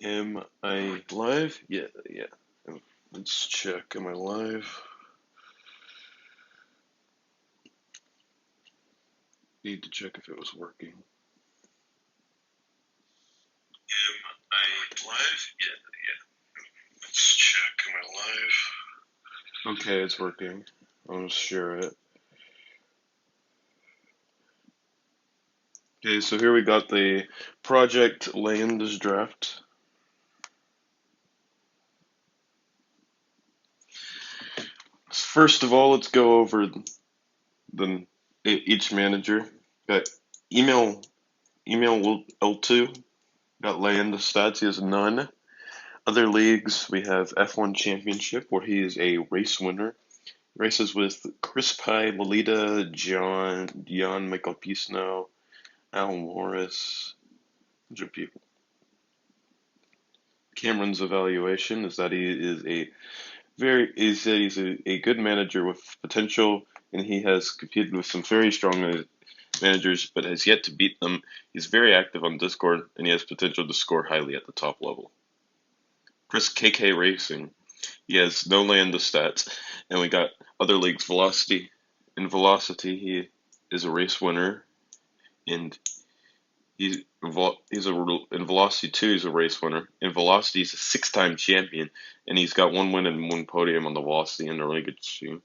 Am I live? Yeah, yeah. Let's check. Am I live? Need to check if it was working. Am I live? Yeah, yeah. Let's check. Am I live? Okay, it's working. I'll share it. Okay, so here we got the Project Leyendas draft. First of all, let's go over the each manager. Got email email L2. Got Leyendas stats. He has none. Other leagues, we have F1 Championship, where he is a race winner. Races with Chris Pye, Lolita, John Michael Pisno, Al Morris, a bunch of people. Cameron's evaluation is that he's a good manager with potential, and he has competed with some very strong managers, but has yet to beat them. He's very active on Discord, and he has potential to score highly at the top level. Chris KK Racing. He has no land of stats, and we got other leagues. Velocity. In Velocity, he is a race winner, and in Velocity 2, he's a race winner. In Velocity, he's a six-time champion, and he's got one win and one podium on the Velocity Interleague team.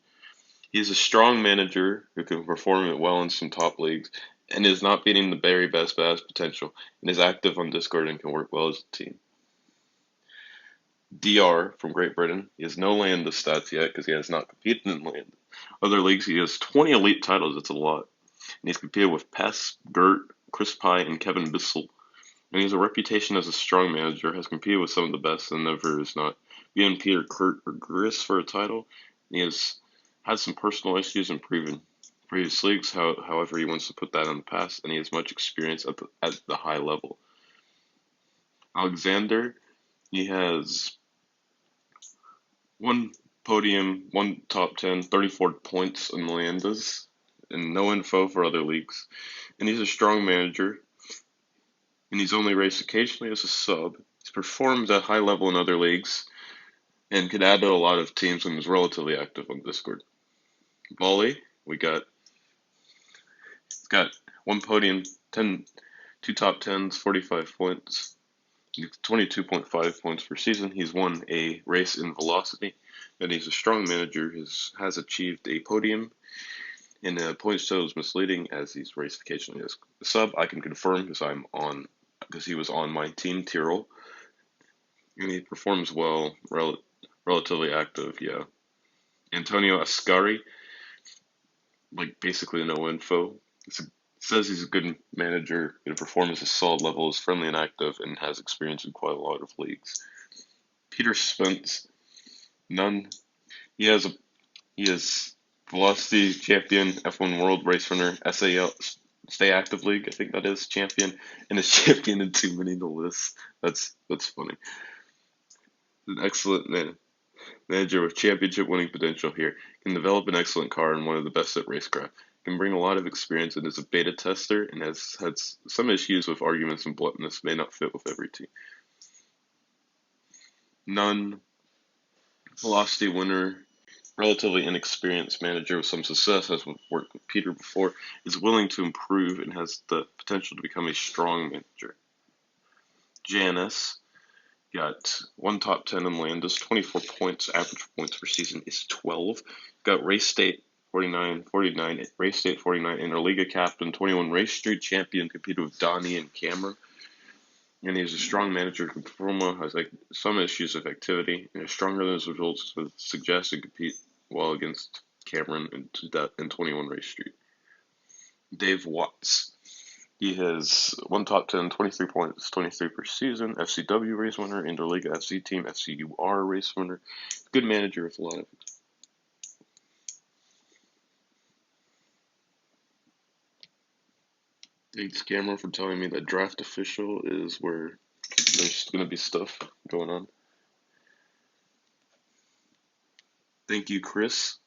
He's a strong manager who can perform it well in some top leagues, and is not beating the very best but has potential, and is active on Discord and can work well as a team. DR from Great Britain. He has no land stats yet because he has not competed in land. Other leagues, he has 20 elite titles. It's a lot. And he's competed with Pess, Gert, Chris Pye, and Kevin Bissell. And he has a reputation as a strong manager, has competed with some of the best, and never is not being Peter Kurt or Gris for a title. And he has had some personal issues in previous leagues. However, he wants to put that in the past, and he has much experience at the high level. Alexander, he has one podium, one top 10, 34 points in Leyendas, and no info for other leagues. And he's a strong manager, and he's only raced occasionally as a sub. He's performed at high level in other leagues, and could add to a lot of teams and is relatively active on Discord. Volley, he's got one podium, two top 10s, 45 points. 22.5 points per season. He's won a race in velocity, and he's a strong manager. Has achieved a podium, and points total is misleading as he's raced occasionally as a sub. I can confirm because he was on my team Tyrrell, and he performs well, relatively active. Yeah, Antonio Ascari, like basically no info. Says he's a good manager, can perform at a solid level, is friendly and active, and has experience in quite a lot of leagues. Peter Spence, none. He has a he is Velocity champion, F1 World Race Runner, SAL Stay Active League, I think that is champion, and is champion in too many to list. That's funny. An excellent manager with championship winning potential here. Can develop an excellent car and one of the best at racecraft. Can bring a lot of experience and is a beta tester and has had some issues with arguments and bluntness. May not fit with every team. None. Velocity winner. Relatively inexperienced manager with some success, has worked with Peter before, is willing to improve and has the potential to become a strong manager. Janice got one top 10 in Landis, 24 points, average points per season is 12. Got Race State 49, Race State 49, Interliga captain, 21 Race Street champion, competed with Donnie and Cameron. And he's a strong manager who has some issues of activity and is stronger than his results would suggest and compete well against Cameron in 21 Race Street. Dave Watts. He has one top 10, 23 points, 23 per season, FCW race winner, Interliga FC team, FCUR race winner. Good manager with a lot of. Thanks, Cameron, for telling me that draft official is where there's going to be stuff going on. Thank you, Chris.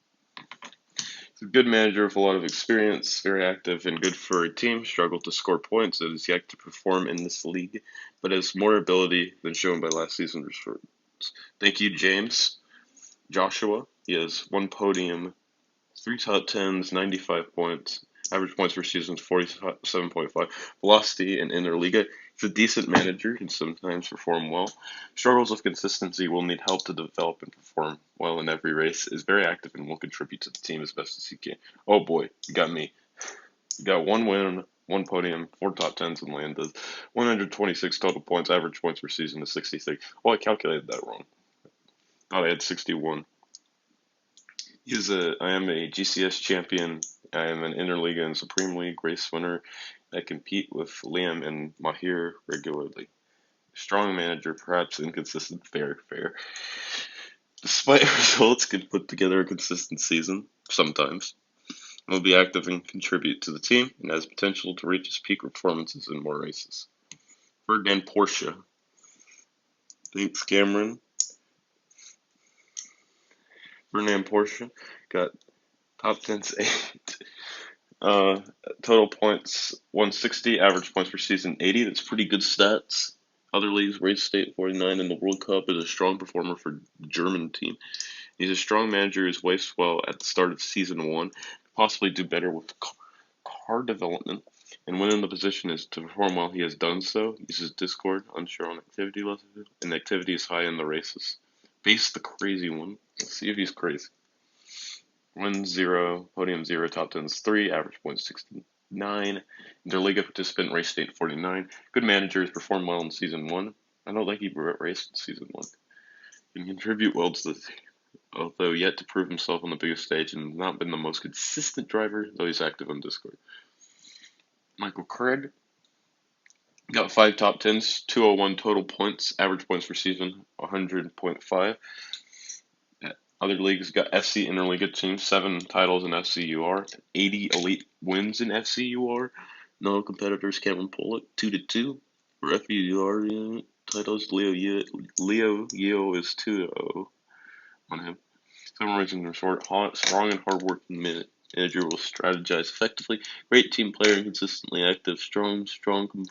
He's a good manager with a lot of experience, very active and good for a team. Struggled to score points and is yet to perform in this league, but has more ability than shown by last season's results. Thank you, James. Joshua, he has one podium, three top tens, 95 points. Average points per season is 47.5. Velocity in Interliga. He's a decent manager, can sometimes perform well. Struggles with consistency, will need help to develop and perform well in every race. Is very active and will contribute to the team as best as he can. Oh boy, you got me. You got one win, one podium, four top tens in Leyendas, 126 total points. Average points per season is 63. Oh, I calculated that wrong. Thought I had 61. I am a GCS champion. I am an Interliga and Supreme League race winner. I compete with Liam and Mahir regularly. Strong manager, perhaps inconsistent, fair. Despite results, can put together a consistent season, sometimes. Will be active and contribute to the team, and has potential to reach his peak performances in more races. Ferdinand Porsche. Thanks, Cameron. Ferdinand Porsche got top 10's 8. Total points 160, average points per season 80. That's pretty good stats. Other leagues, race state 49 in the World Cup, is a strong performer for the German team. He's a strong manager who's placed well at the start of season 1. Possibly do better with car development. And when in the position is to perform well, he has done so. Uses Discord, unsure on activity level, and activity is high in the races. Base the crazy one. Let's see if he's crazy. Win 0, podium 0, top 10s 3, average points 69. Interliga participant, race state 49. Good manager, has performed well in season 1. I don't think he raced in season 1. Can contribute well to the team, although yet to prove himself on the biggest stage and not been the most consistent driver, though he's active on Discord. Michael Craig got 5 top 10s, 201 total points, average points per season 100.5. Other leagues got FC Interliga team, 7 titles in FCUR, 80 elite wins in FCUR. No competitors, Kevin Pollock, 2-2. For FCUR titles, Leo Yeo is 2-0 on him. Summarizing the short, strong and hard-working manager will strategize effectively. Great team player and consistently active. Strong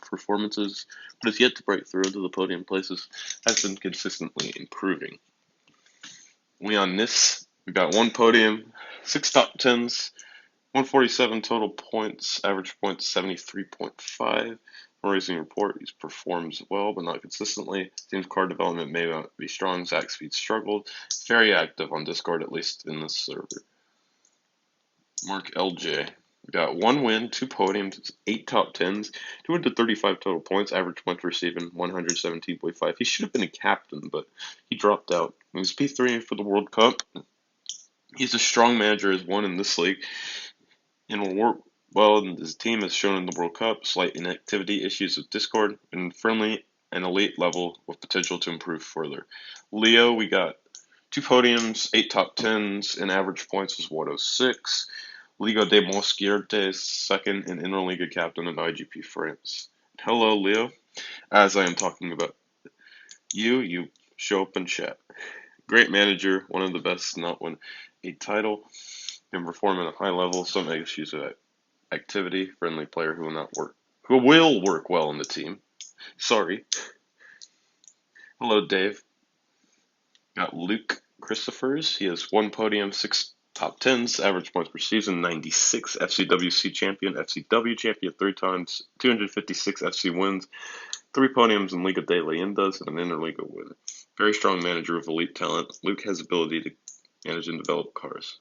performances, but has yet to break through into the podium places. Has been consistently improving. Leon Nis, we got 1 podium, 6 top 10s, 147 total points, average points 73.5. Racing report, he performs well but not consistently. Team's car development may not be strong. Zach Speed struggled. Very active on Discord, at least in this server. Mark LJ. We got 1 win, 2 podiums, 8 top 10s, 235 total points, average points per season 117.5. He should have been a captain, but he dropped out. He's P3 for the World Cup. He's a strong manager, has won in this league, and will work well, and his team has shown in the World Cup. Slight inactivity issues with Discord, and friendly and elite level with potential to improve further. Leo, we got 2 podiums, 8 top 10s, and average points was 106. Liga de Mosquiertes, second and Interliga captain of IGP France. Hello, Leo. As I am talking about you show up and chat. Great manager, one of the best not win a title, can perform at a high level. Some issues of activity, friendly player who will work well in the team. Sorry. Hello, Dave. Got Luke Christophers. He has 1 podium, 6 top 10s, average points per season 96. FCWC champion, FCW champion 3 times, 256 FC wins, 3 podiums in Liga de Leyendas, and an Interliga win. Very strong manager with elite talent. Luke has ability to manage and develop cars.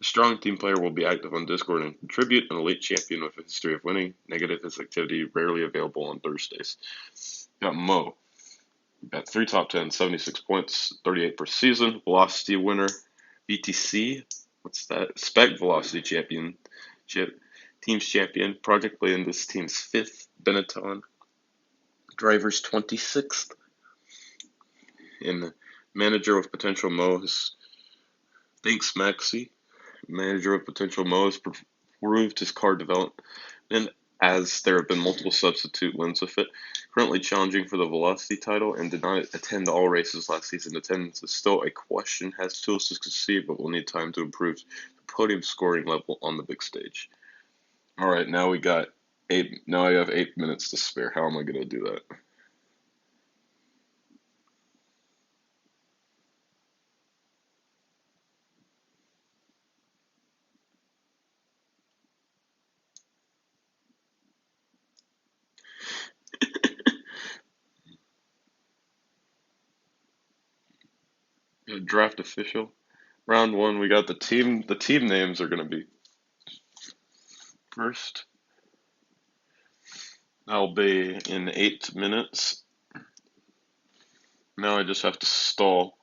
A strong team player, will be active on Discord and contribute. An elite champion with a history of winning. Negative is activity, rarely available on Thursdays. Got Mo. Got 3 top 10, 76 points, 38 per season. Velocity winner. VTC. What's that? Spec Velocity Championship. Team's champion. Project Play in this team's 5th. Benetton. Driver's 26th. And manager with potential Mo is Thanks Maxi. Manager of potential Mo has proved his car development as there have been multiple substitute wins with it. Currently challenging for the Velocity title and did not attend all races last season. Attendance is still a question. Has tools to succeed, but will need time to improve the podium scoring level on the big stage. All right, now we got eight. Now I have 8 minutes to spare. How am I gonna do that? Draft official. Round one, we got the team. The team names are gonna be first. I'll be in 8 minutes. Now I just have to stall.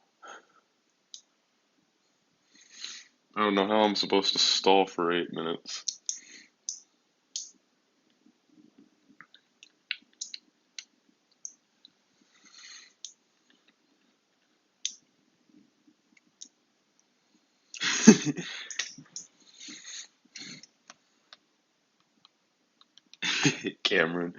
I don't know how I'm supposed to stall for 8 minutes. Cameron.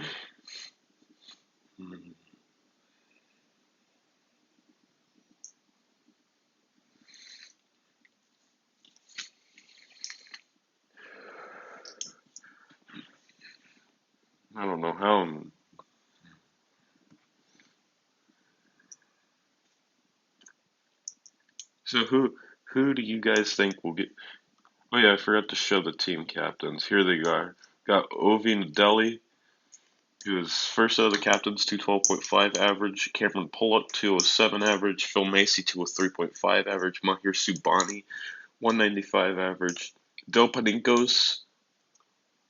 I don't know how I'm. So who do you guys think will get? Oh yeah, I forgot to show the team captains. Here they are. Got Ovi Nadelli, who is first out of the captains, 212.5 average. Cameron Pollock, 207 average. Phil Macy, 203.5 average. Mahir Subani, 195 average. Dopaninkos,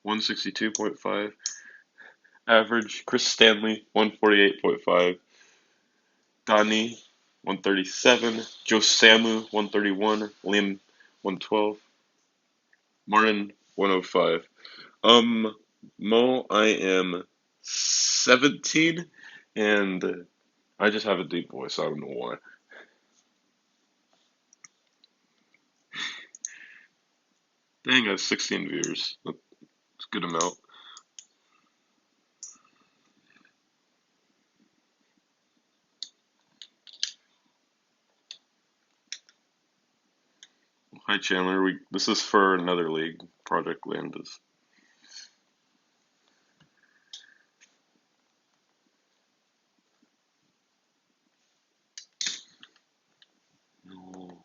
162.5 average. Chris Stanley, 148.5. Dani, 137. Joe Samu, 131. Liam, 112. Martin, 105. Mo, I am 17, and I just have a deep voice. I don't know why. Dang, I have 16 viewers. That's a good amount. Hi, Chandler. This is for another league, Project Leyendas. No.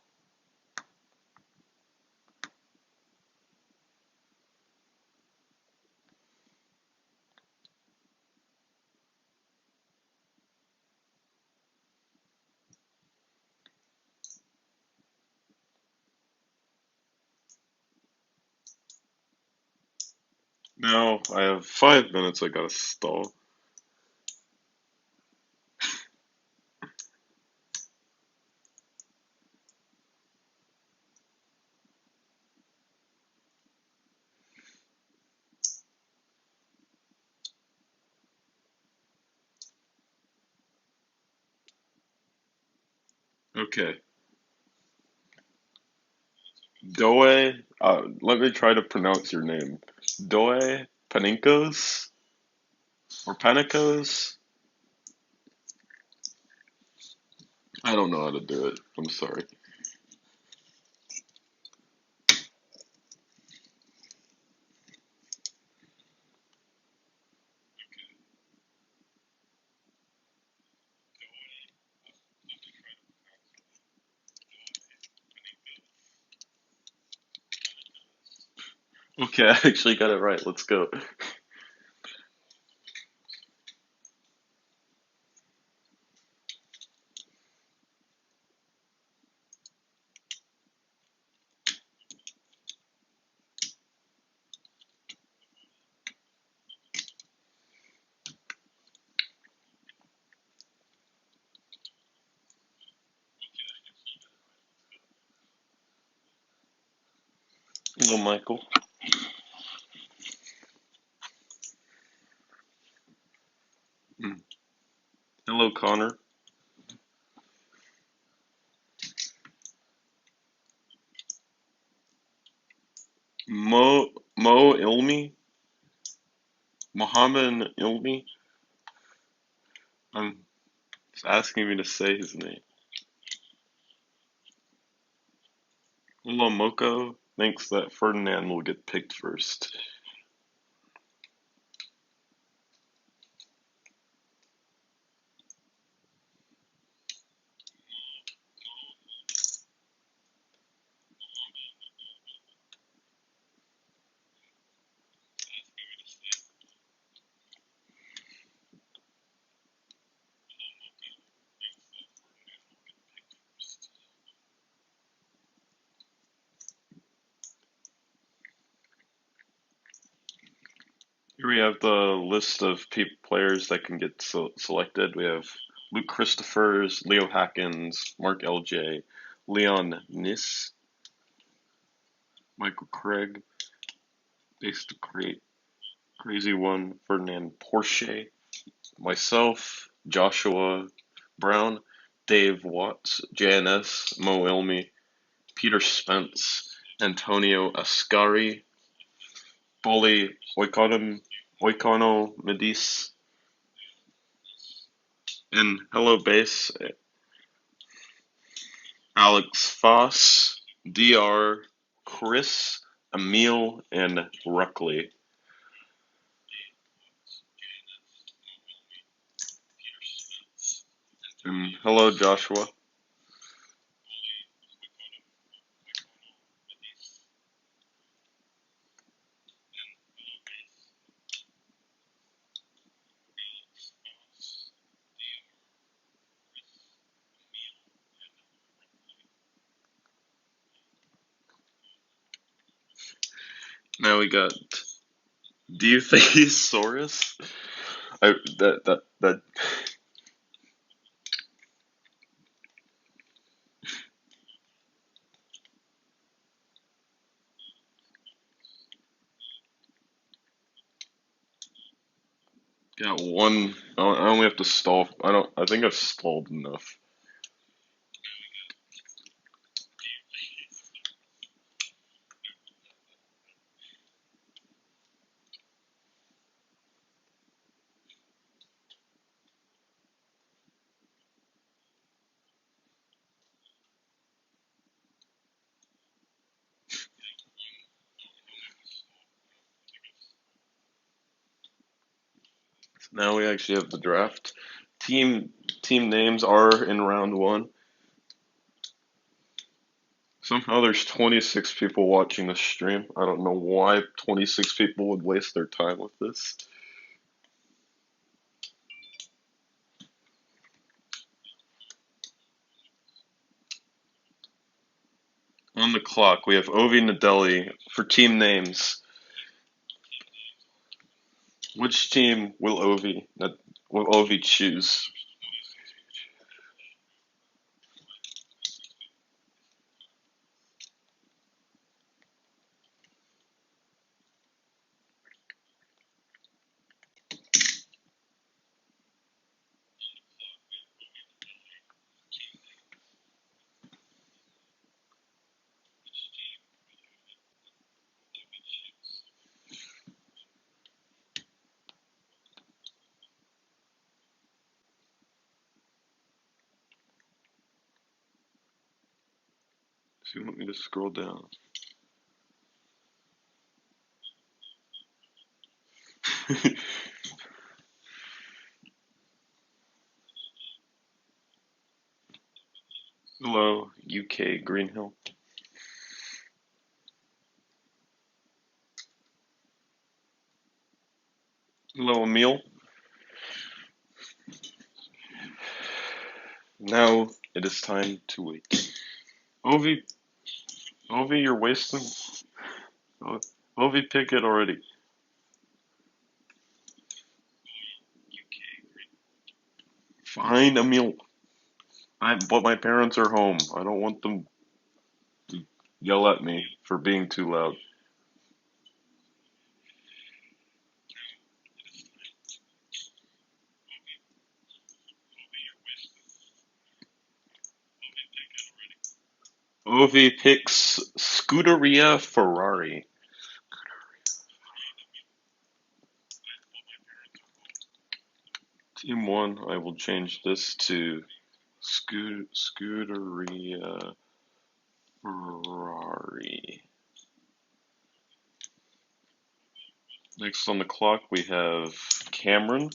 Now I have 5 minutes. I gotta stall. Okay. Doe. Let me try to pronounce your name. Doe Paninkos or Panikos? I don't know how to do it. I'm sorry. Okay, I actually got it right. Let's go. Hello, Michael. Mm. Hello, Connor. Mo Ilmi, Mohammed Ilmi. I'm it's asking me to say his name. Hello, Moko. thinks that Ferdinand will get picked first. Here we have the list of players that can get selected. We have Luke Christophers, Leo Hackens, Mark LJ, Leon Nis, Michael Craig, Base to Create, Crazy One, Ferdinand Porsche, myself, Joshua Brown, Dave Watts, JNS, Mo Ilmi, Peter Spence, Antonio Ascari, Bully Oikono Medis, and Hello Base, Alex Foss, DR, Chris, Emil, and Ruckley. And hello, Joshua. Now we got Do you think he's Saurus? I that got one. I only have to stall. I don't. I think I've stalled enough. Now we actually have the draft. Team team names are in round one. Somehow there's 26 people watching this stream. I don't know why 26 people would waste their time with this. On the clock, we have Ovi Nadelli for team names. Which team will Ovi choose? So you want me to scroll down? Hello, UK Greenhill. Hello, Emil. Now it is time to wait. Ovi, Ovi, you're wasting. Ovi, pick it already. Fine, Emil. But my parents are home. I don't want them to yell at me for being too loud. Ovi picks Scuderia Ferrari. Team 1, I will change this to Scuderia Ferrari. Next on the clock we have Cameron.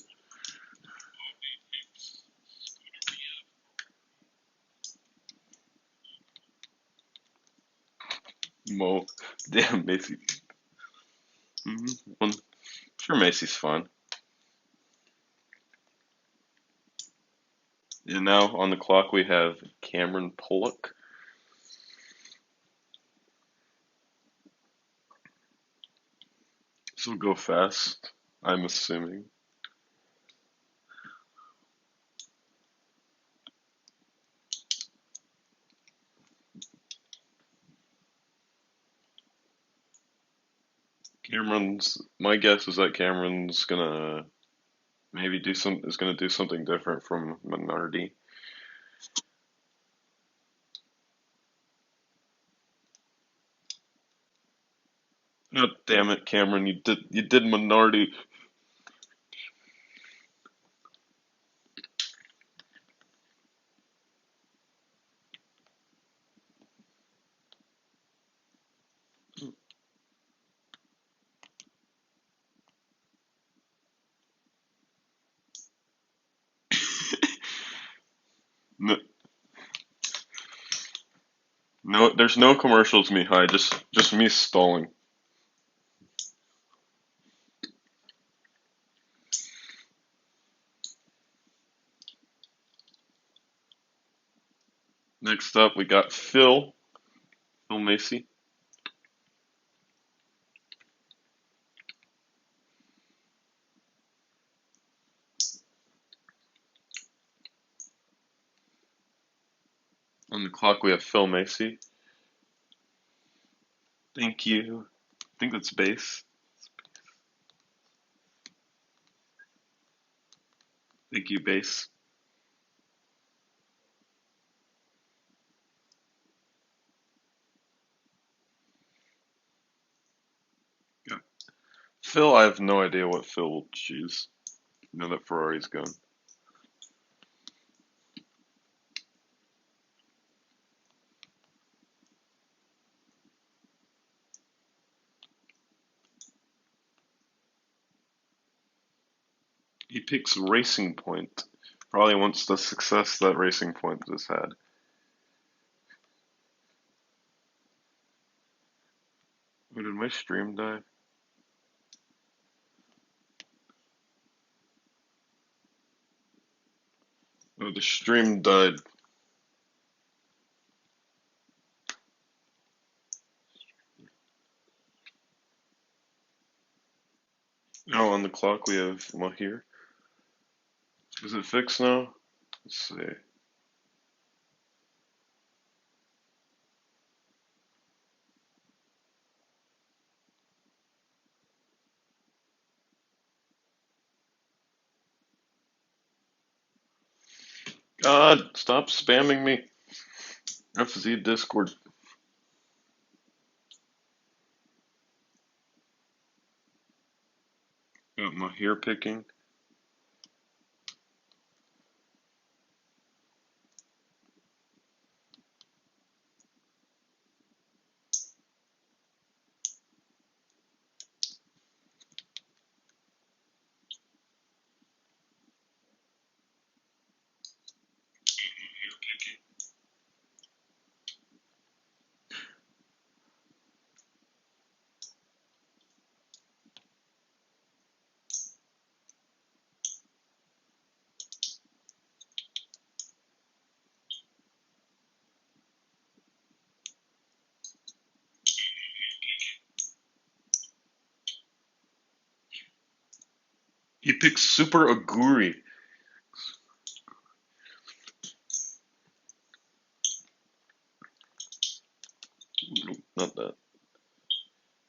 Mo. Damn, Macy. Well, sure, Macy's fine. And now on the clock we have Cameron Pollock. So go fast, I'm assuming. My guess is that Cameron's gonna maybe is gonna do something different from Minardi. God damn it, Cameron, you did Minardi. No, no, there's no commercials, Mihai. Just me stalling. Next up, we got Phil Macy. On the clock, we have Phil Macy. Thank you. I think that's base. Thank you, base. Yeah. Phil, I have no idea what Phil will choose. Now that Ferrari's gone. He picks Racing Point. Probably wants the success that Racing Point has had. Oh, did my stream die? Oh, the stream died. Oh, on the clock we have Mahir. Is it fixed now? Let's see. God, stop spamming me. FZ Discord. Got Mahir picking. He picks Super Aguri. Nope, not that.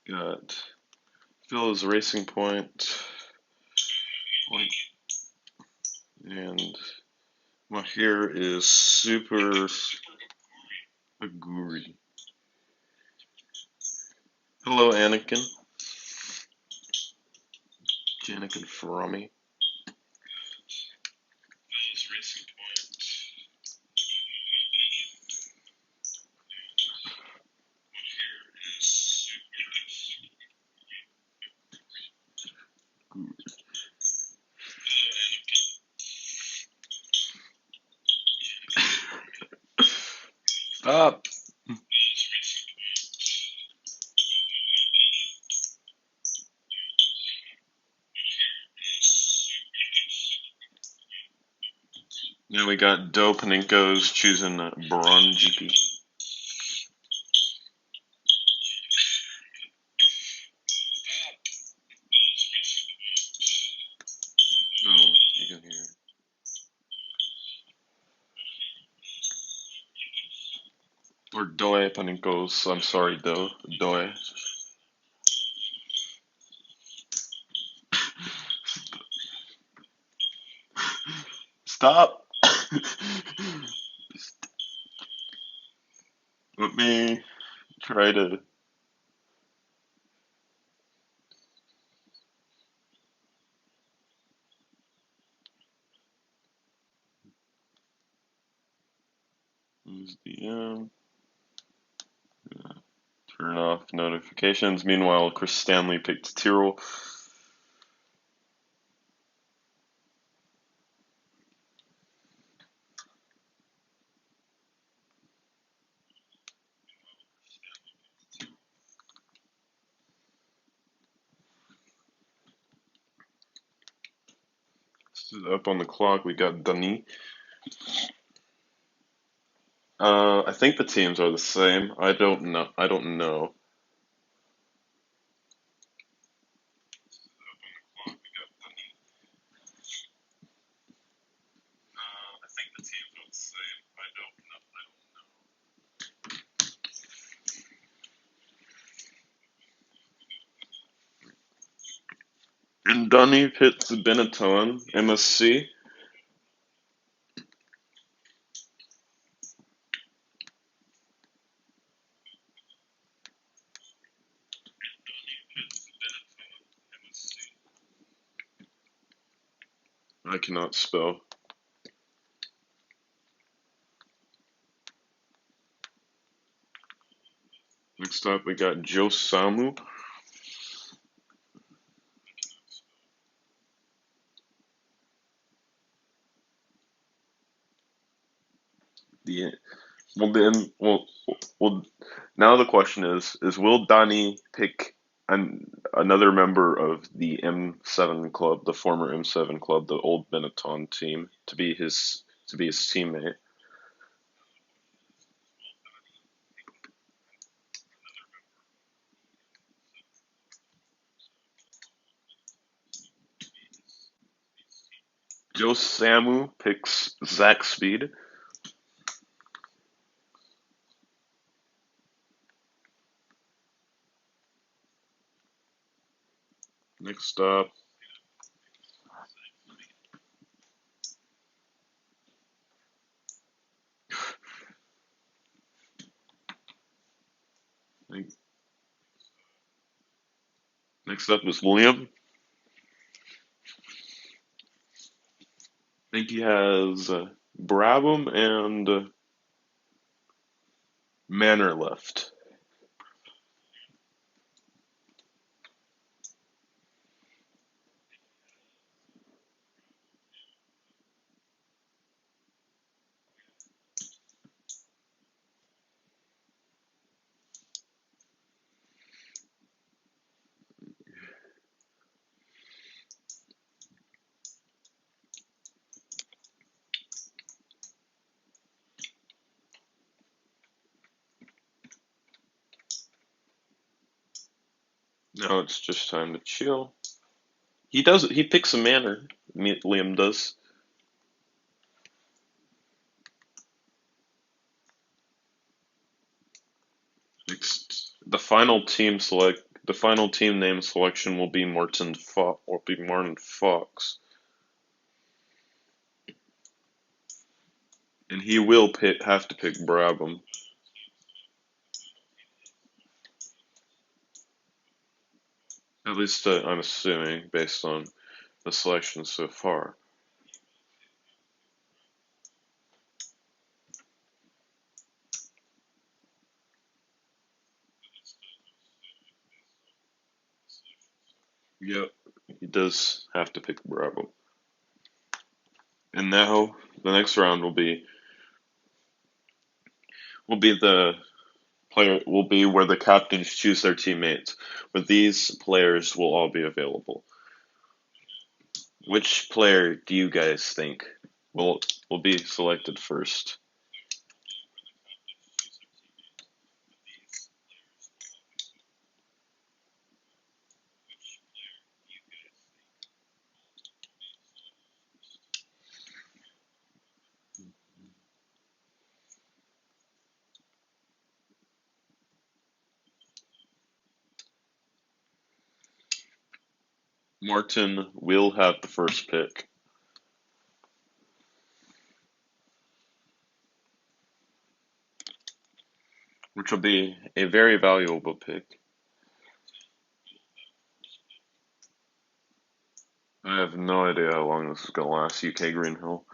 Got Phil is Racing Point. And Mahir is Super Aguri. Hello, Anakin. Janik and Ferrami. Phil's Racing Point. Mahir is Super. Stop. Now we got Dope and Inco's choosing Braun GP. Oh, you can hear it. Or Doe Paninkos. I'm sorry, Doe. Stop. Let me try to. Use the turn off notifications. Meanwhile, Chris Stanley picked Tyrrell. Up on the clock, we got Dani. I think the teams are the same. I don't know. I think the teams are the same. I don't know. And Dunny hits Benetton, MSC. I cannot spell. Next up, we got Joe Samu. The well. Now the question is will Donnie pick another member of the M7 club, the former M7 club, the old Benetton team, to be his teammate? Joe Samu picks Zach Speed. Next up, next up is William. I think he has Brabham and Manor left. Now it's just time to chill. He picks a Manor. Liam does. Next, the final team name selection will be Martin Fox, and he will have to pick Brabham. At least I'm assuming based on the selection so far. Yep, he does have to pick Brabham. And now the next round will be will be the player will be where the captains choose their teammates, but these players will all be available. Which player do you guys think will will be selected first? Martin will have the first pick, which will be a very valuable pick. I have no idea how long this is going to last, UK Greenhill.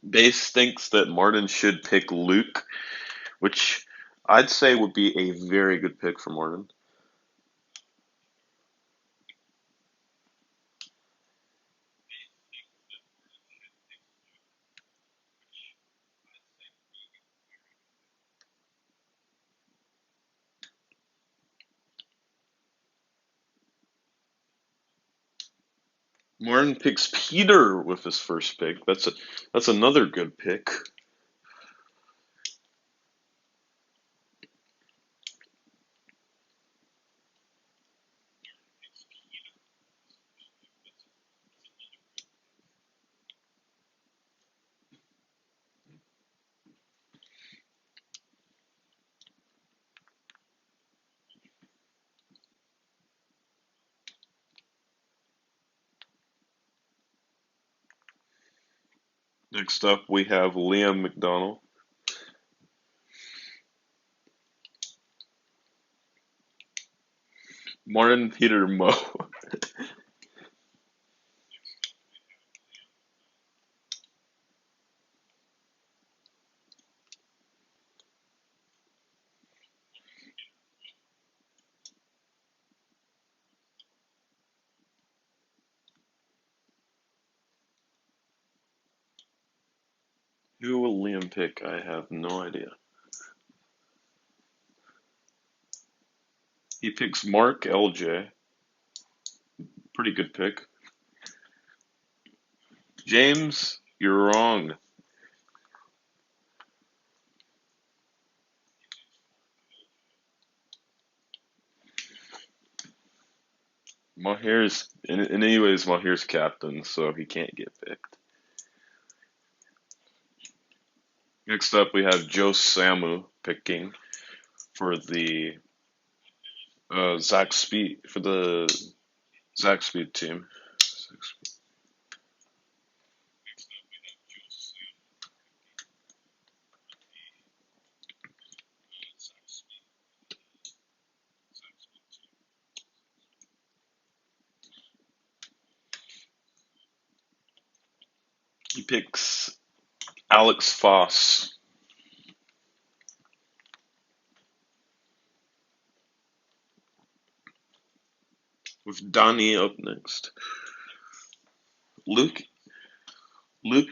Base thinks that Martin should pick Luke, which I'd say would be a very good pick for Martin. Martin picks Peter with his first pick. That's another good pick. Next up, we have Liam McDonald. Martin Peter Mo. Who will Liam pick? I have no idea. He picks Mark LJ. Pretty good pick. James, you're wrong. Mahir's, in anyways, Mahir's captain, so he can't get picked. Next up, we have Joe Samu picking for the Zach Speed for the Zach Speed team. He picks Alex Foss. With Donnie up next. Luke, Luke,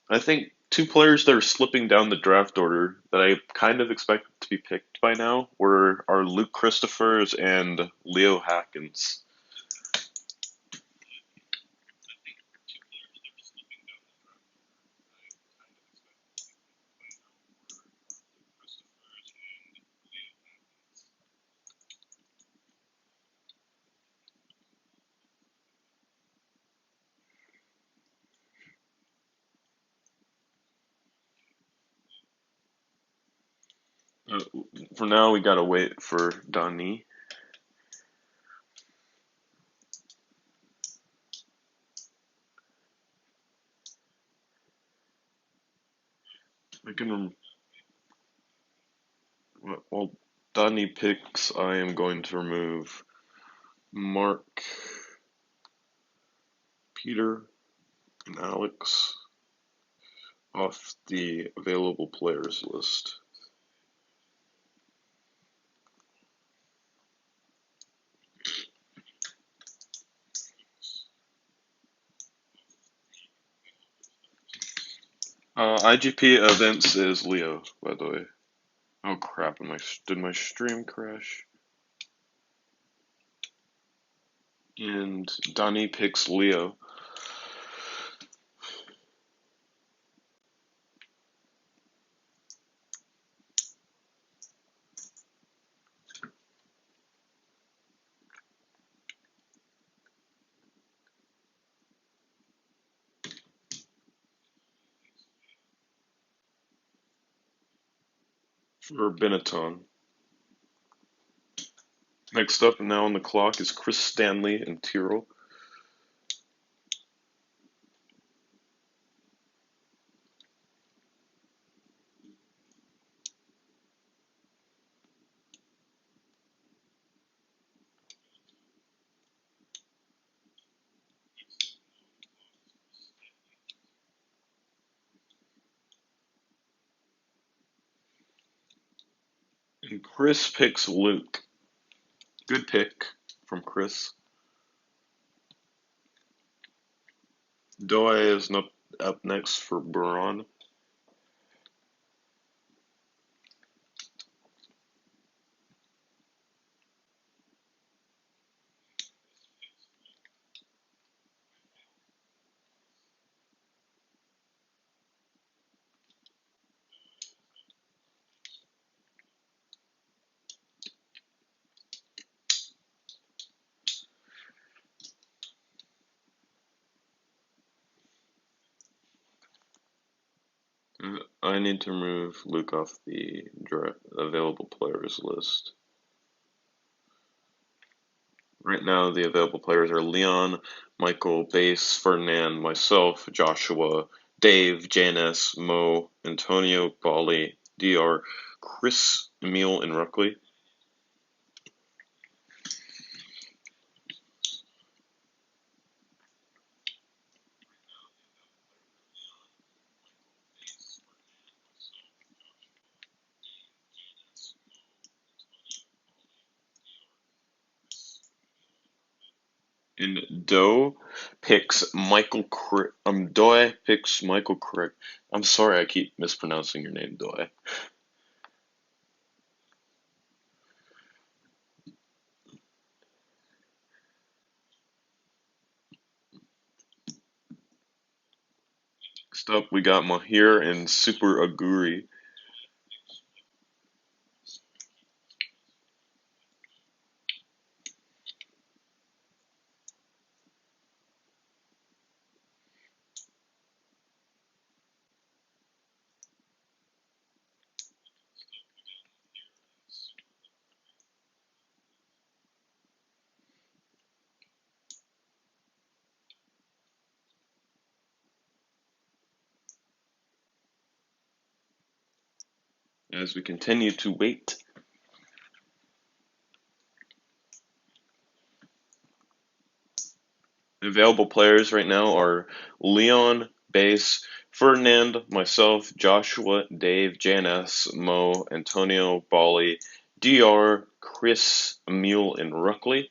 I think two players that are slipping down the draft order that I kind of expected to be picked by now are Luke Christophers and Leo Hackins. Uh, for now, we gotta wait for Donnie. I can while Donnie picks, I am going to remove Mark, Peter, and Alex off the available players list. IGP events is Leo, by the way. Oh crap! Did my stream crash? And Donnie picks Leo. For Benetton. Next up now on the clock is Chris Stanley and Tyrrell. And Chris picks Luke. Good pick from Chris. Doe is up next for Braun. I need to remove Luke off the available players list. Right now, the available players are Leon, Michael, Bass, Ferdinand, myself, Joshua, Dave, Janice, Mo, Antonio, Bali, Dr, Chris, Emil, and Ruckley. And Doe picks Michael. Doe picks Michael Crick. I'm sorry, I keep mispronouncing your name, Doe. Next up, we got Mahir and Super Aguri. As we continue to wait. Available players right now are Leon, Bass, Ferdinand, myself, Joshua, Dave, Janice, Mo, Antonio, Bali, Dr, Chris, Emil, and Ruckley.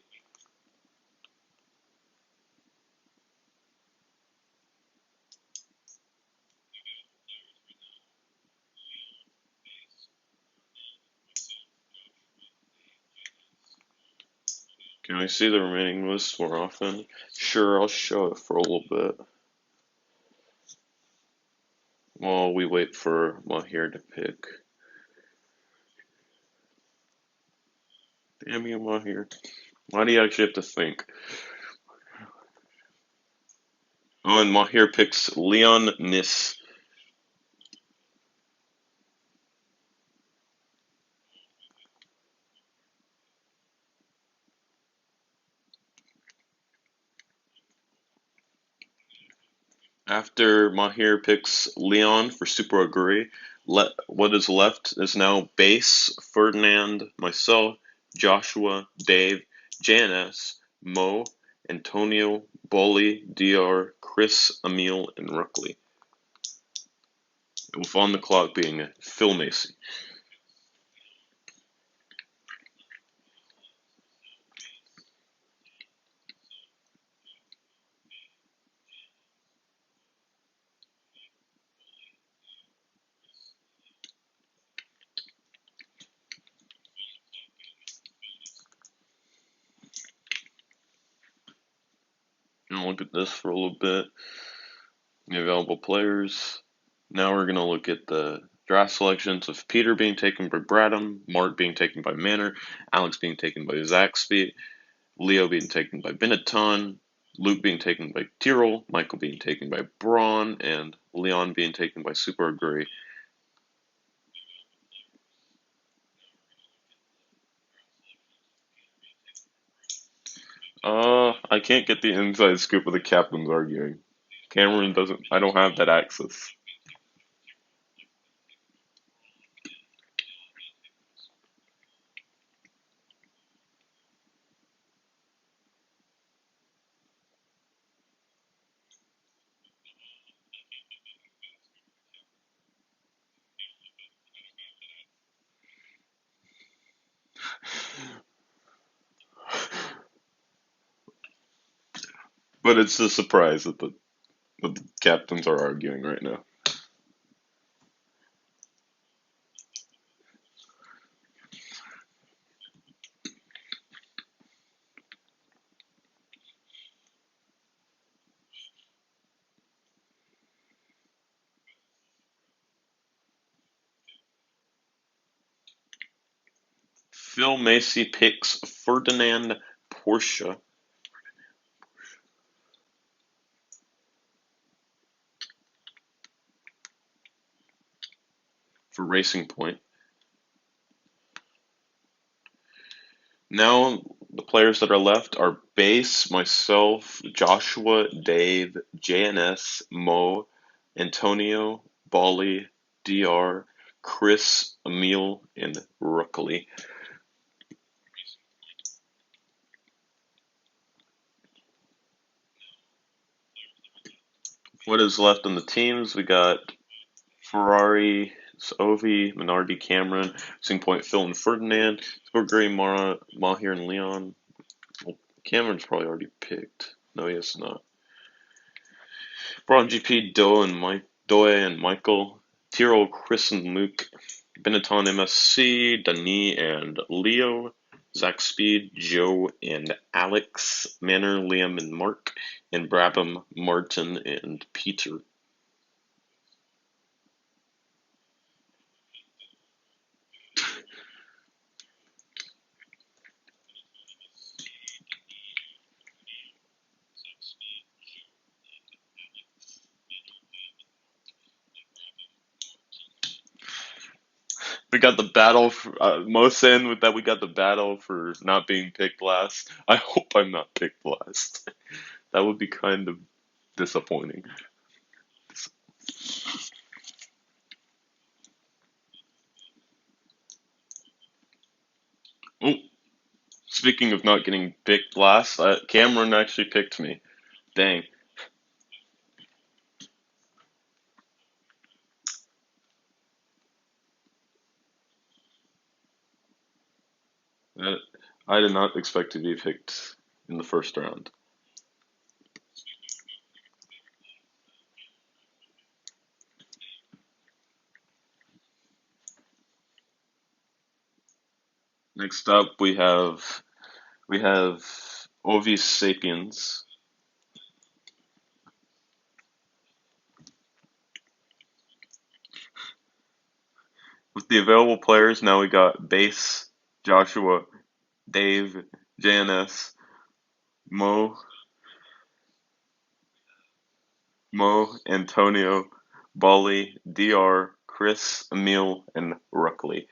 Can I see the remaining list more often? Sure, I'll show it for a little bit. While we wait for Mahir to pick. Damn you, Mahir. Why do you actually have to think? Oh, and Mahir picks Leon Nis. After Mahir picks Leon for Super Agree, what is left is now Bass, Ferdinand, myself, Joshua, Dave, Janice, Mo, Antonio, Bolly, Dr, Chris, Emil, and Ruckley. With on the clock being Phil Macy. gonna look at this for a little bit. The available players. Now we're gonna look at the draft selections of Peter being taken by Bradham, Mark being taken by Manor, Alex being taken by Zaxby, Leo being taken by Benetton, Luke being taken by Tyrrell, Michael being taken by Braun, and Leon being taken by Super Agree. I can't get the inside scoop of the captains arguing. Cameron doesn't. I don't have that access. But it's a surprise that the captains are arguing right now. Phil Macy picks Ferdinand Porsche for Racing Point. Now the players that are left are Base, myself, Joshua, Dave, JNS, Mo, Antonio, Bali, DR, Chris, Emil, and Rookley. What is left on the teams? We got Ferrari, Ovi, Minardi, Cameron, Racing Point, Phil, and Ferdinand, Gray, Mara, Mahir, and Leon. Well, Cameron's probably already picked. No, he has not. Braun GP, Doe and Michael, Tyrrell, Chris and Luke, Benetton MSC, Dani and Leo, Zach Speed, Joe and Alex, Manor, Liam and Mark, and Brabham, Martin and Peter. We got the battle for most saying with that we got the battle for not being picked last. I hope I'm not picked last. That would be kind of disappointing. Oh, speaking of not getting picked last, Cameron actually picked me. Dang. Uh, I did not expect to be picked in the first round. Next up, we have Ovis Sapiens. With the available players, now we got Base, Joshua, Dave, JNS, Mo, Antonio, Bali, DR, Chris, Emil, and Ruckley.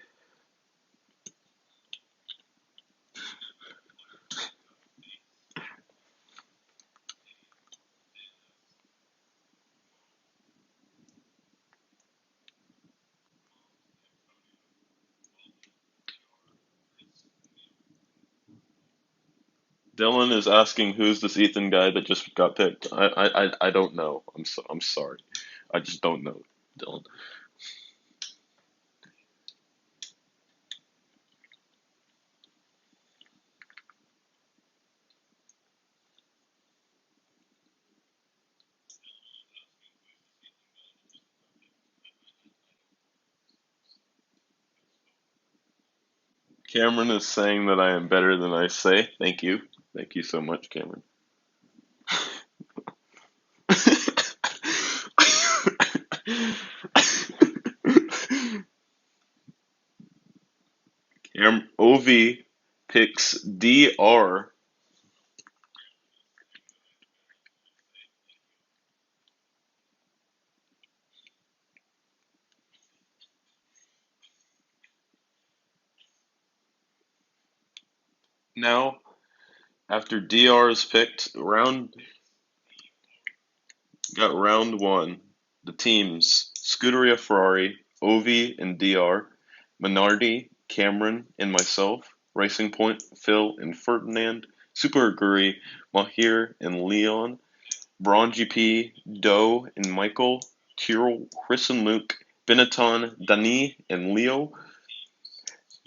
Dylan is asking who's this Ethan guy that just got picked. I don't know. I'm sorry. I just don't know, Dylan. Cameron is saying that I am better than I say. Thank you. Thank you so much, Cameron. OV picks DR. Now, after DR is picked, got round one. The teams Scuderia Ferrari, Ovi and DR, Minardi, Cameron, and myself, Racing Point, Phil and Ferdinand, Super Aguri, Mahir and Leon, Braun GP, Doe and Michael, Tyrrell, Chris and Luke, Benetton, Dani and Leo,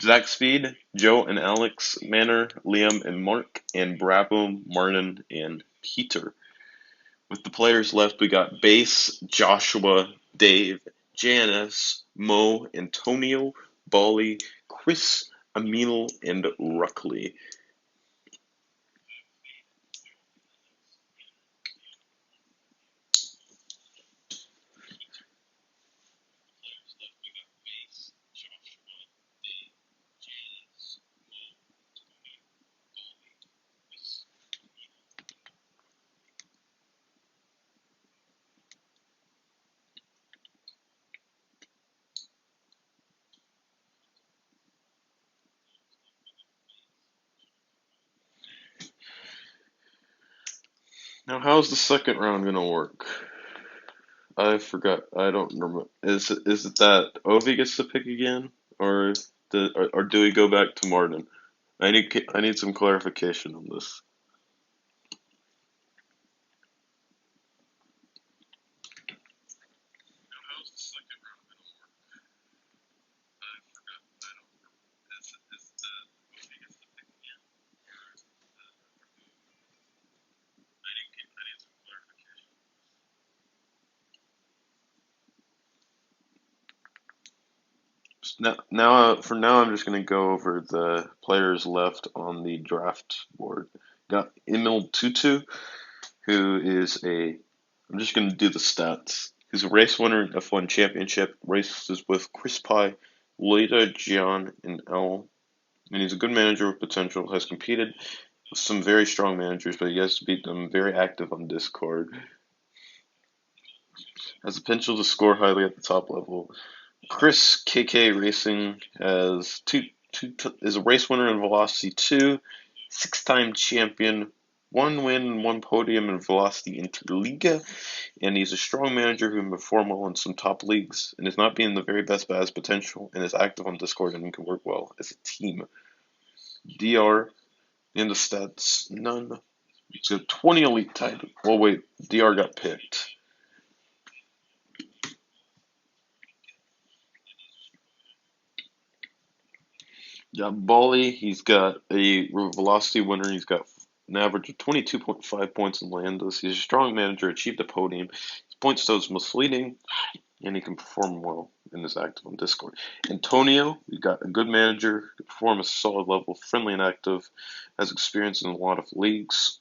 Zach Speed, Joe and Alex, Manor, Liam and Mark, and Brabo, Martin, and Peter. With the players left, we got Bass, Joshua, Dave, Janice, Mo, Antonio, Bali, Chris, Emil, and Ruckley. Now, how's the second round gonna work? I forgot. I don't remember. Is it that Ovi gets to pick again, or do we go back to Martin? I need some clarification on this. For now, I'm just gonna go over the players left on the draft board. Got Emil Tutu, who is a. I'm just gonna do the stats. He's a race winner in F1 Championship. Races with Chris Pye, Leda, Gian, and L. And he's a good manager with potential. Has competed with some very strong managers, but he has to beat them. Very active on Discord. Has the potential to score highly at the top level. Chris KK Racing has is a race winner in Velocity 2, six-time champion, one win and one podium in Velocity Interliga, and he's a strong manager who can perform well in some top leagues and is not being the very best but has potential and is active on Discord and can work well as a team. DR in the stats, none. He's got 20 elite titles. Well, wait, DR got picked. Yeah, Bali, he's got a velocity winner. He's got an average of 22.5 points in Leyendas. He's a strong manager, achieved a podium. His points though is misleading, and he can perform well and is active on Discord. Antonio, we got a good manager, can perform a solid level, friendly and active, has experience in a lot of leagues.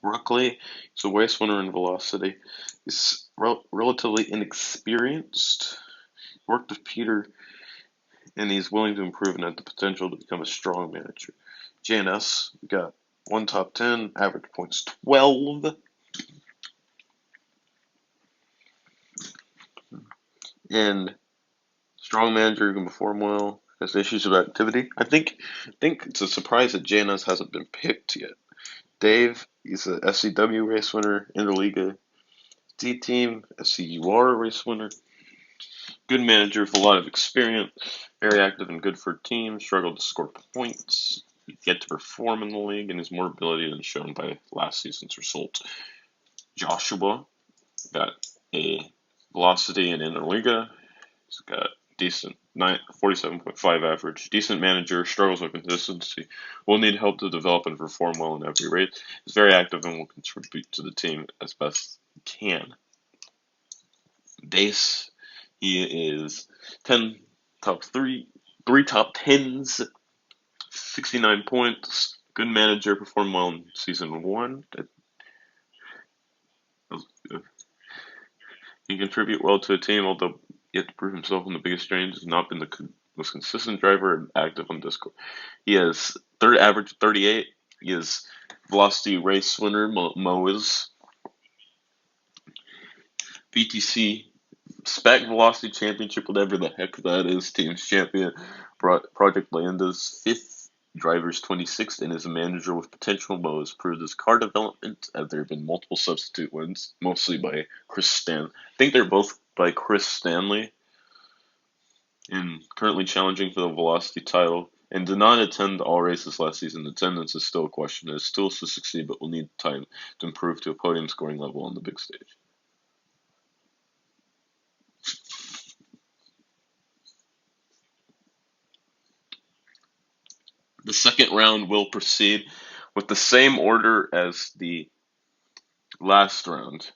Ruckley, he's a race winner in velocity. He's relatively inexperienced. Worked with Peter and he's willing to improve and has the potential to become a strong manager. JNS, we got one top 10, average points 12. And strong manager who can perform well, has issues of activity. I think it's a surprise that JNS hasn't been picked yet. Dave, he's a SCW race winner, Interliga D team, SCUR race winner. Good manager with a lot of experience, very active and good for a team, struggled to score points, yet to perform in the league, and has more ability than shown by last season's result. Joshua got a velocity in Interliga. He's got decent 47.5 average. Decent manager, struggles with consistency. Will need help to develop and perform well in every race. He's very active and will contribute to the team as best he can. Dace, he is 10 top 3 top 10s, 69 points. Good manager, performed well in season 1. He can contribute well to a team, although yet to prove himself in the biggest range. Has not been the most consistent driver and active on Discord. He has third average 38. He is velocity race winner. Mo is VTC Spec Velocity Championship, whatever the heck that is. Teams champion. Project Leyendas fifth. Drivers 26th and is a manager with potential. Mo has proved his car development as there have been multiple substitute wins, mostly by Chris Stan. I think they're both by Chris Stanley, and currently challenging for the Velocity title, and did not attend all races last season. Attendance is still a question. It is still to succeed, but will need time to improve to a podium scoring level on the big stage. The second round will proceed with the same order as the last round.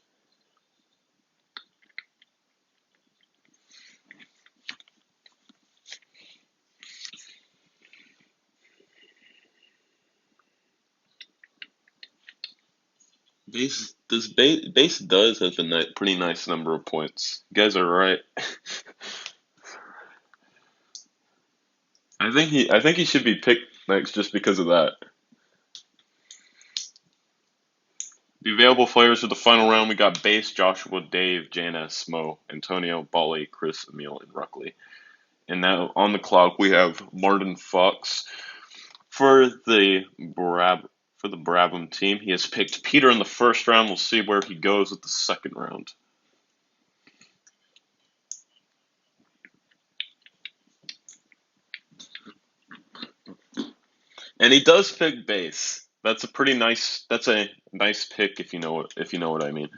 Base does have a pretty nice number of points. You guys are right. I think he should be picked next just because of that. The available players for the final round, we got Base, Joshua, Dave, Janice, Mo, Antonio, Bali, Chris, Emil, and Ruckley. And now on the clock we have Martin Fox for the Brabham team. He has picked Peter in the first round. We'll see where he goes with the second round. And he does pick Base. That's a nice pick if you know what I mean.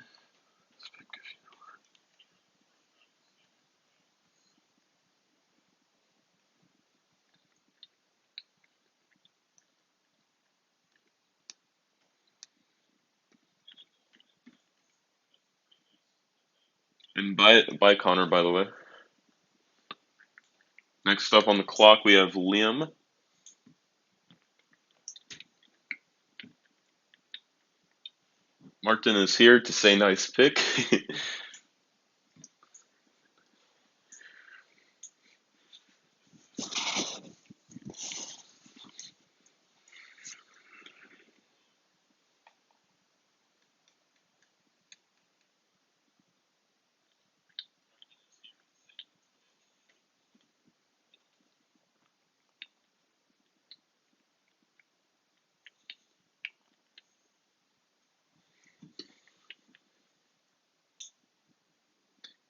And by Connor, by the way. Next up on the clock, we have Liam. Martin is here to say nice pick.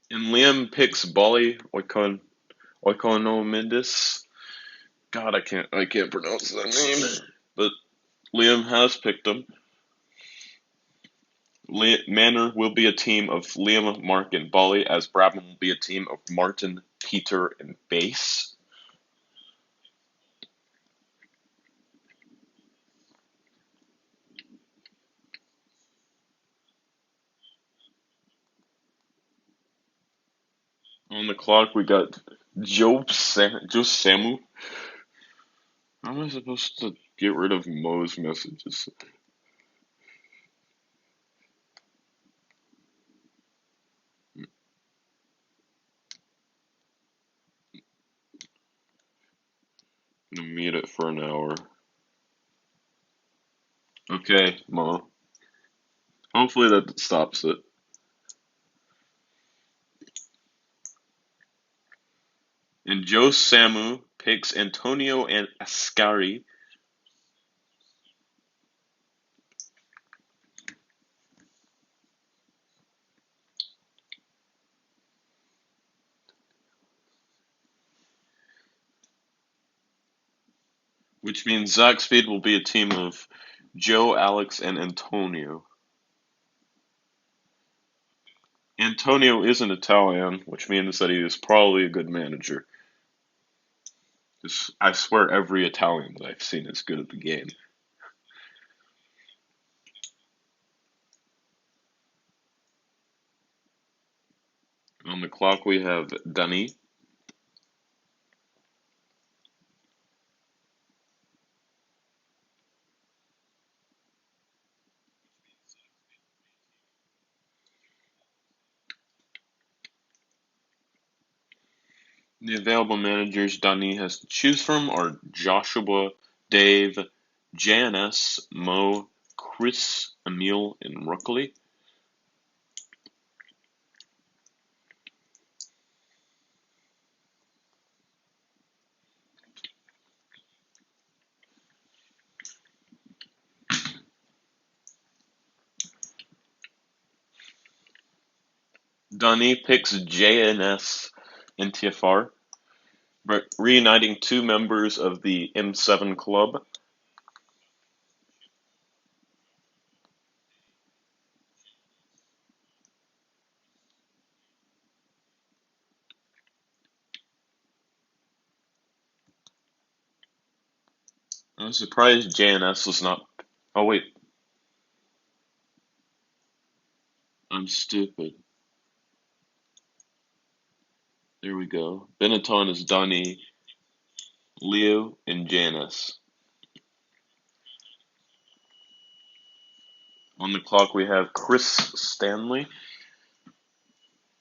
And Liam picks Bali Oikonomidis. God, I can't pronounce that name. But Liam has picked him. Manor will be a team of Liam, Mark, and Bali, as Brabham will be a team of Martin, Peter, and Base. On the clock, we got Joe Samu. How am I supposed to get rid of Mo's messages? I'm gonna mute it for an hour. Okay, Mo. Hopefully that stops it. And Joe Samu picks Antonio and Ascari. Which means Zach Speed will be a team of Joe, Alex, and Antonio. Antonio isn't Italian, which means that he is probably a good manager. I swear every Italian that I've seen is good at the game. On the clock we have Danny. The available managers Dani has to choose from are Joshua, Dave, Janice, Mo, Chris, Emil, and Ruckley. Dani picks JNS and TFR, reuniting two members of the M7 club. I'm surprised JNS was not. Oh, wait, I'm stupid. There we go. Benetton is Dani, Leo, and Janice. On the clock, we have Chris Stanley.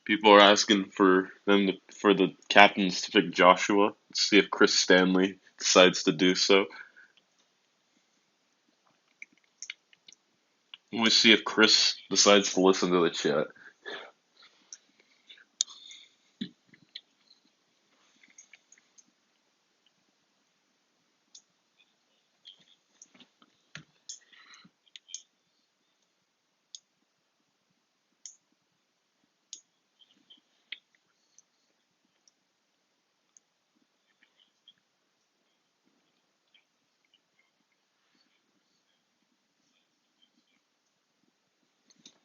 People are asking for the captains to pick Joshua. Let's see if Chris Stanley decides to do so. We'll see if Chris decides to listen to the chat.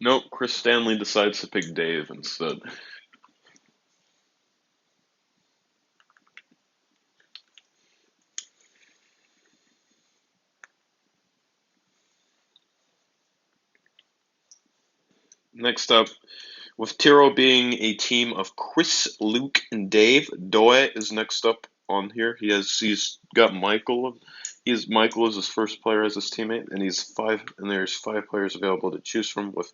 Nope, Chris Stanley decides to pick Dave instead. Next up, with Tiro being a team of Chris, Luke, and Dave, Doe is next up on here. He's got Michael. Michael is his first player as his teammate, and there's five players available to choose from with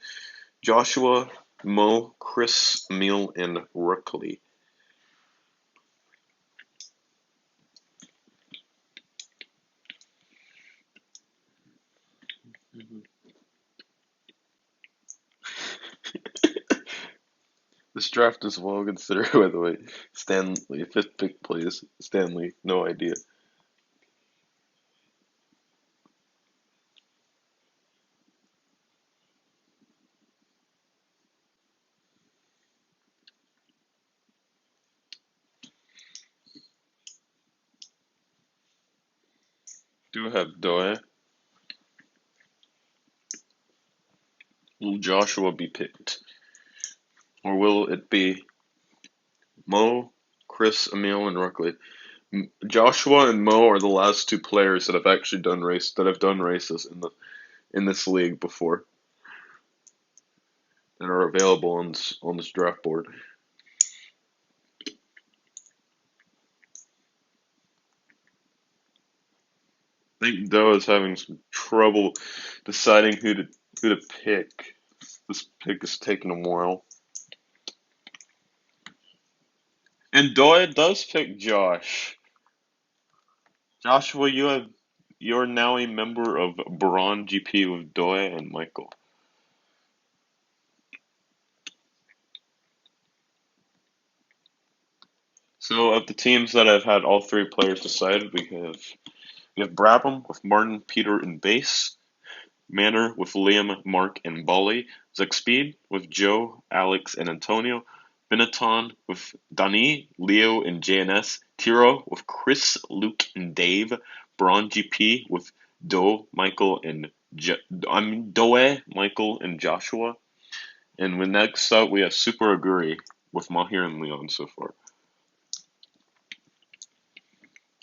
Joshua, Mo, Chris, Emil, and Ruckley. This draft is well considered, by the way. Stanley, fifth pick plays. Stanley, no idea. Do have Doe. Will Joshua be picked? Or will it be Mo, Chris, Emil, and Ruckley? Joshua and Mo are the last two players that have actually done races in this league before and are available on this draft board. I think Doe is having some trouble deciding who to pick. This pick is taking a while. And Doe does pick Josh. Joshua, you're now a member of Braun GP with Doe and Michael. So of the teams that have had all three players decided, we have Brabham with Martin, Peter, and Base, Manor with Liam, Mark, and Bolly, Speed with Joe, Alex, and Antonio, Benetton with Dani, Leo, and JNS, Tiro with Chris, Luke, and Dave, Braun GP with Doe, Michael, and Doe, Michael, and Joshua. And when next up, we have Super Aguri with Mahir and Leon so far.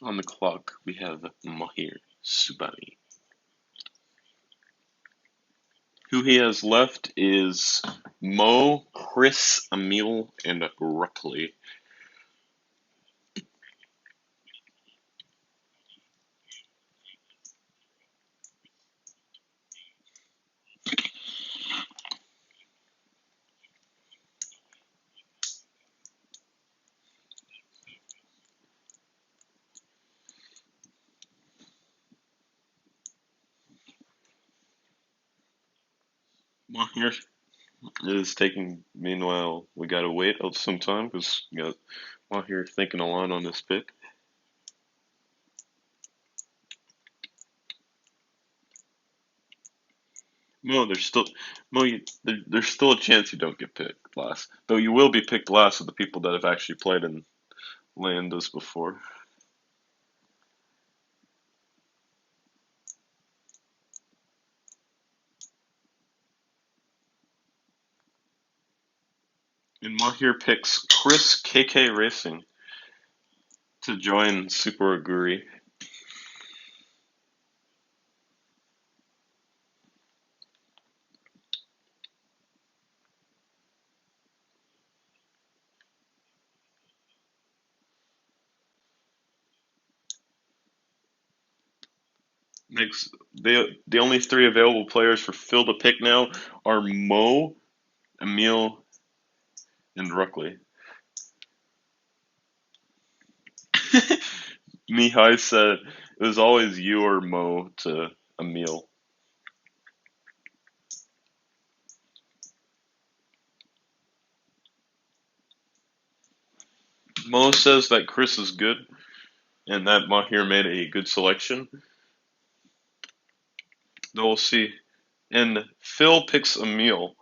On the clock, we have Mahir Subani. Who he has left is Mo, Chris, Emil, and Ruckley. Mahir is taking. Meanwhile, we gotta wait some time because we got Mahir thinking a lot on this pick. Mo, there's still Mo. There's still a chance you don't get picked last, though you will be picked last of the people that have actually played in Leyendas before. And Mahir picks Chris KK Racing to join Super Aguri. Next, the only three available players for Phil to pick now are Mo, Emil, and Ruckley. Mihai said it was always you or Mo to Emil. Mo says that Chris is good and that Mahir made a good selection. Though we'll see. And Phil picks Emil.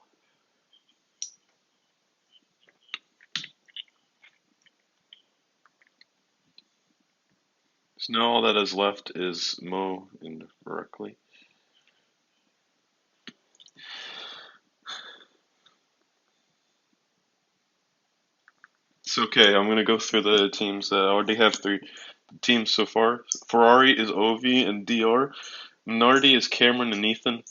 So now all that is left is Mo and Ruckley. It's okay. I'm gonna go through the teams that already have three teams so far. Ferrari is Ovi and DR. Minardi is Cameron and Ethan.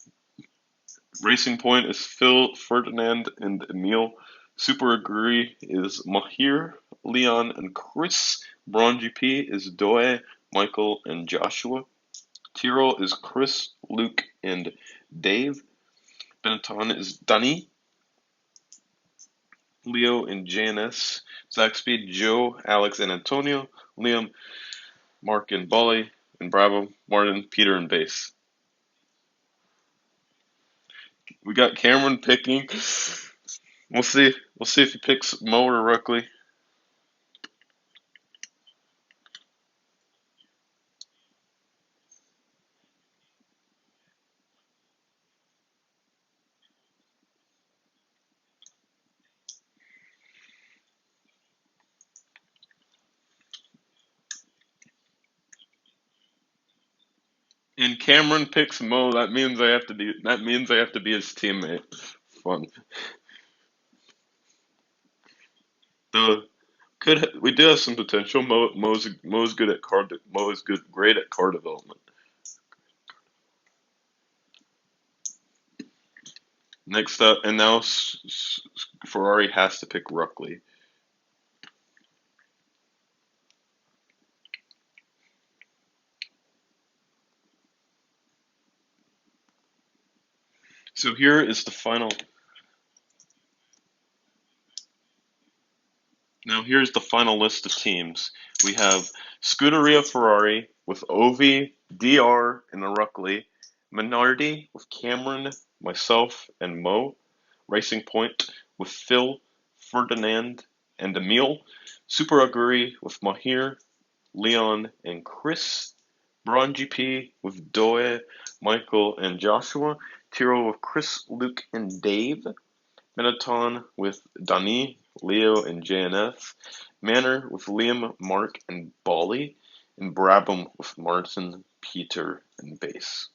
Racing Point is Phil, Ferdinand, and Emil. Super Agree is Mahir, Leon, and Chris. Braun GP is Doe, Michael, and Joshua. Tyrrell is Chris, Luke, and Dave. Benetton is Dunny, Leo, and JNS. Zaxby, Joe, Alex, and Antonio. Liam, Mark, and Bolly. And Bravo, Martin, Peter, and Bass. We got Cameron picking. We'll see. We'll see if he picks Mo or Ruckley. And Cameron picks Mo. That means I have to be. That means I have to be his teammate. Fun. The could we do have some potential. Mo's good at card. Mo is good, great at card development. Next up, and now Ferrari has to pick Ruckley. So here is the final. Now here's the final list of teams. We have Scuderia Ferrari with Ovi, DR, and Ruckley. Minardi with Cameron, myself, and Mo. Racing Point with Phil, Ferdinand, and Emil. Super Aguri with Mahir, Leon, and Chris. Braun GP with Doe, Michael, and Joshua. Tyrrell with Chris, Luke, and Dave. Benetton with Dani, Leo, and JNF. Manor with Liam, Mark, and Bolly. And Brabham with Martin, Peter, and Bass.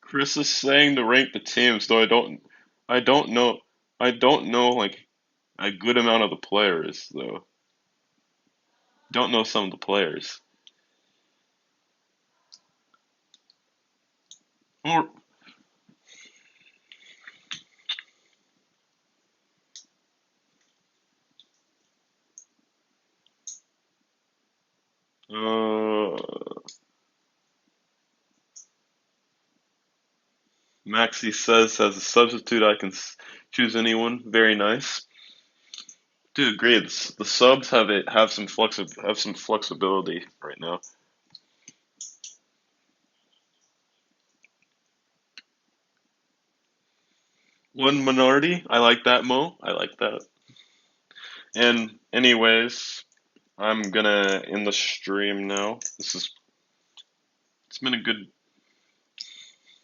Chris is saying to rank the teams, though I don't know, I don't know like a good amount of the players though. Don't know some of the players. Or Maxi says, as a substitute, I can choose anyone. Very nice. Do agree. The subs have some flexibility right now. One minority. I like that, Mo. I like that. And anyways, I'm gonna end the stream now. It's been a good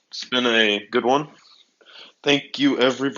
it's been a good one. Thank you everybody.